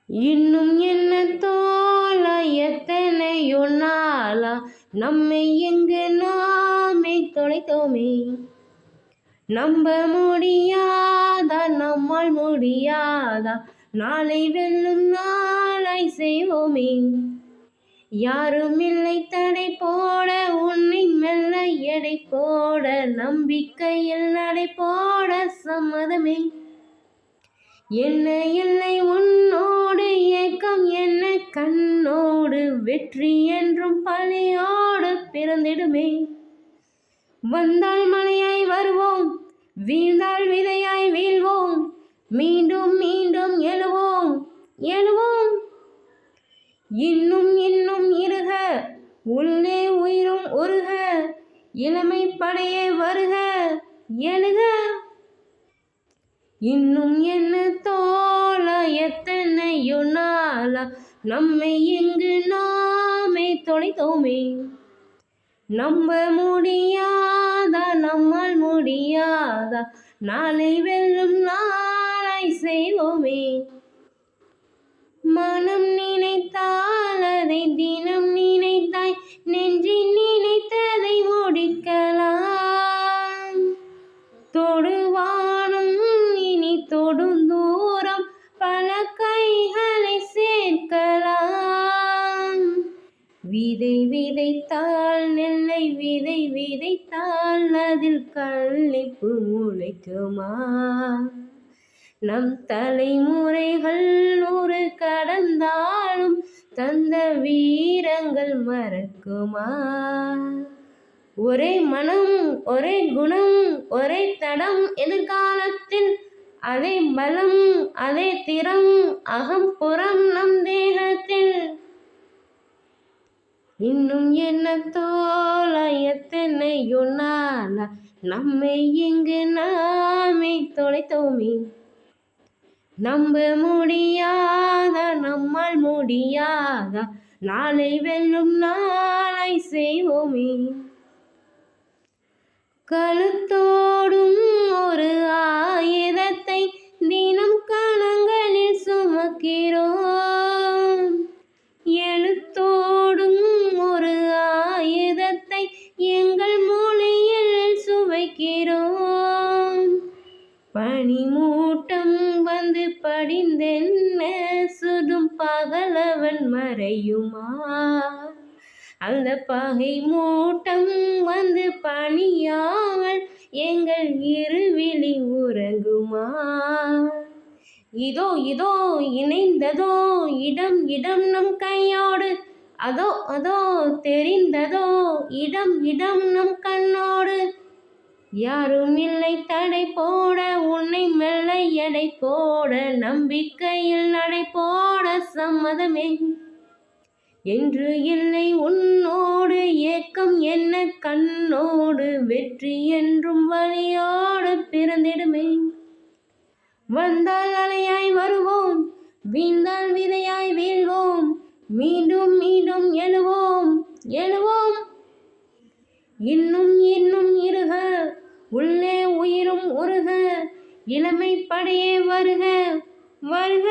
இன்னும் என்ன தோழா எத்தனையோ நாளா நம்மை எங்கு நாமே தொலைத்தோமே. நம்ப முடியாதா நம்மால் முடியாதா நாளை வெல்லும் நாளை செய்வோமே. யாரும் இல்லை தடை போட உன்னை மெல்ல எடை போட நம்பிக்கையில் நடை போட சம்மதமே. என்ன இல்லை உன்னோடு ஏக்கம் என்ன கண்ணோடு வெற்றி என்றும் பழியோடு பிறந்திடுமே. வந்தால் மழையாய் வருவோம் வீழ்ந்தால் விதையாய் வீழ்வோம் மீண்டும் மீண்டும் எழுவோம் எழுவோம். இன்னும் இன்னும் இருக உள்ளே உயிரும் உருக இளமை படையே வருக எழுக. இன்னும் என்ன தோழா எத்தனையோ நாளா நம்மை எங்கு நாமே தொலைத்தோமே. நம்ப முடியாதா நம்மால் முடியாதா நாளை வெல்லும் நாளை செய்வோமே. மனம் நினைத்தால் அதை தினம் நினைத்தாய் நெஞ்சில் நினைத்ததை முடிக்கலாம். தொடுவானும் இனி தொடும் தூரம் பல கைகளை சேர்க்கலாம். விதை விதைத்தால் நெல்லை விதை விதைத்தால் அதில் கள்ளிப்பு முளைக்குமா. நம் தலைமுறைகள் 100 கடந்தாலும் தந்த வீரங்கள் மறக்குமா. ஒரே மனம் ஒரே குணம் ஒரே தடம் எதிர்காலத்தில் அதே பலம் அதே திறம் அகம் புறம் நம் தேகத்தில். இன்னும் என்ன தோழா எத்தனையோ நாளா நம்மை இங்கு நாமே தொலைத்தோமே. நம்ப முடியாதா நம்மால் முடியாதா நாளை வெல்லும் நாளை செய்வோமே. கழுத்தோடும் ஒரு ஆயுதத்தை தினம் கணங்களில் சுமக்கிறோம். எழுத்தோடும் ஒரு ஆயுதத்தை எங்கள் மொழியில் சுவைக்கிறோம். பனிமூட்டம் வந்து படிந்தென்ன சுடும் பகலவன் மறையுமா. அந்த பகை மூட்டம் வந்து பணியாமல் எங்கள் இருவிழி உறங்குமா. இதோ இதோ இணைந்ததோ இடம் இடம் நம் கையோடு அதோ அதோ தெரிந்ததோ இடம் இடம் நம் கண்ணோடு. யாரும் இல்லை தடை போட உன்னை மெல்ல எடை போட நம்பிக்கையில் நடை போட சம்மதமே. என்று இல்லை உன்னோடு ஏக்கம் என்ன கண்ணோடு வெற்றி என்றும் வழியோடு பிறந்திடுமே. வந்தால் அலையாய் வருவோம் வீழ்ந்தால் விதையாய் வீழ்வோம் மீண்டும் மீண்டும் எழுவோம் எழுவோம். இன்னும் இன்னும் இருக உள்ளே உயிரும் உருக இளமை படையே வருக வருக.